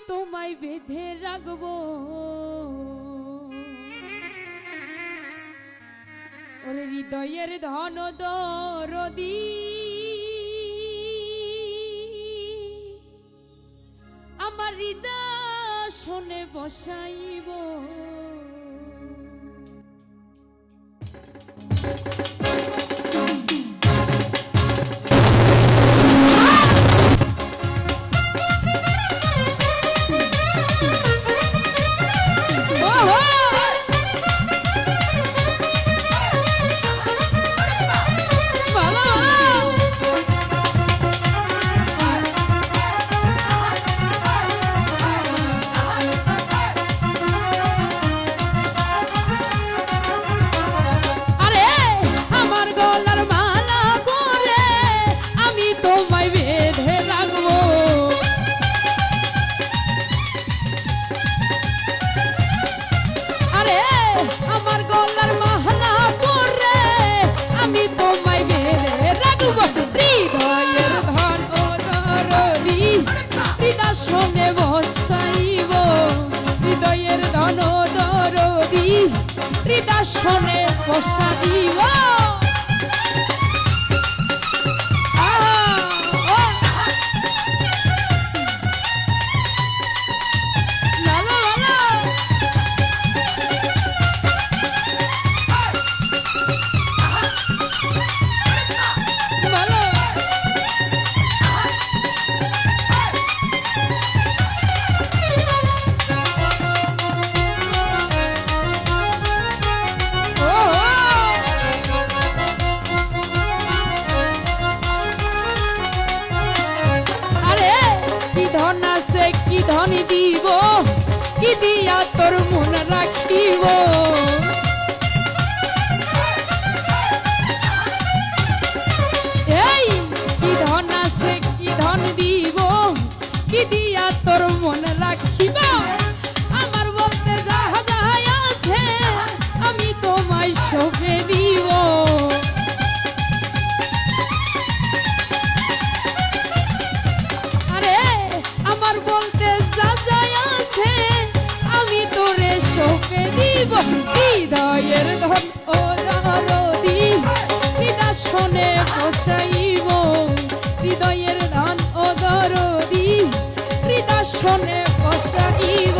তোমায় বেঁধে রাখবো ওরে হৃদয়ের ধন দরদি আমার হৃদয় শোনে বসাইব শোনে বসাইব হৃদয়ের ধন দরদি হৃদয় শোনে বসাইব কি ধন দিব কি দিয়া তোর মন রাখিব এই কি ধন আছে কি ধন দিব কি দিয়া তোর মন রাখিব আমার বলতে যাহা যাহা আছে আমি তোমায় সঁপে দিব আমার বলতে যা যায় আছে আমি তোরে সঁপে দিব হৃদয়ের ধন ও দরদি হৃদয় শোনে বসাইব হৃদয়ের ধন ও দরদি হৃদয় শোনে বসাইব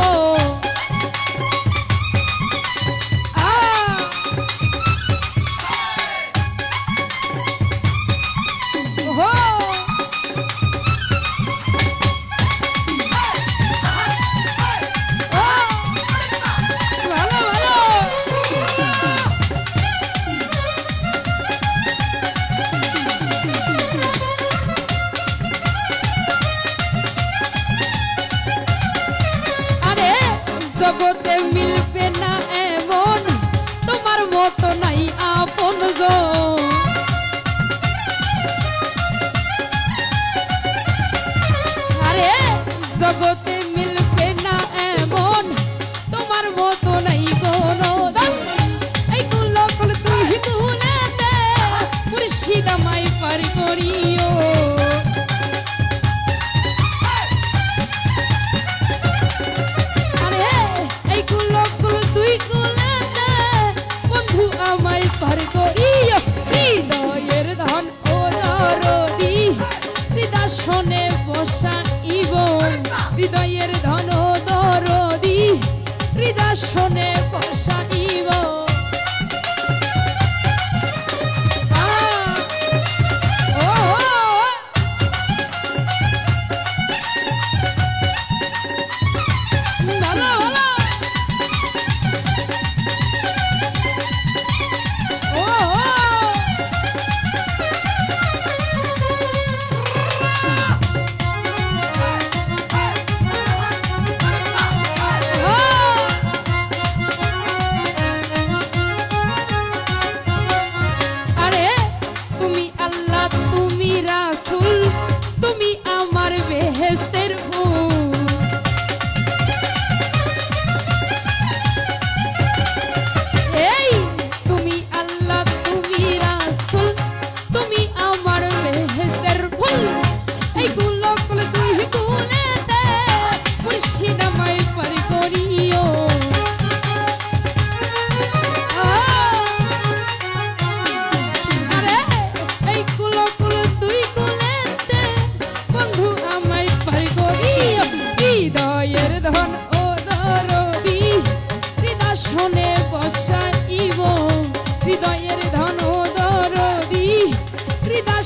জগতে মিলবে না এমন তোমার মতো নাই আপন আরে জগতে মিলবে না এমন তোমার মতো নাই বনদান এই কুলকুল তুই গুলেতে মুর্শিদ আমায় পার করিও পার করিও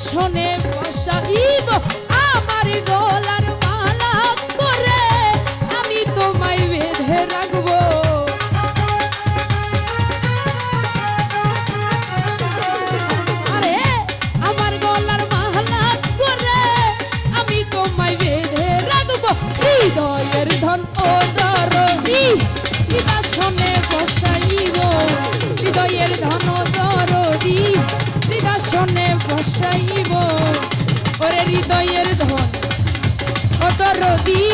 হৃদয়াসনে বসাইব আমার গলার মালা করে আমি তোমায় বেঁধে রাখবো। আরে আমার গলার মালা করে আমি তোমায় বেঁধে রাখবো। হৃদয়ের ধন ও দরদি হৃদয়াসনে বসাইব হৃদয়ের ধন ও দরদি হৃদয়াসনে বসাইব ওরে হৃদয়ের ধন ও দরদি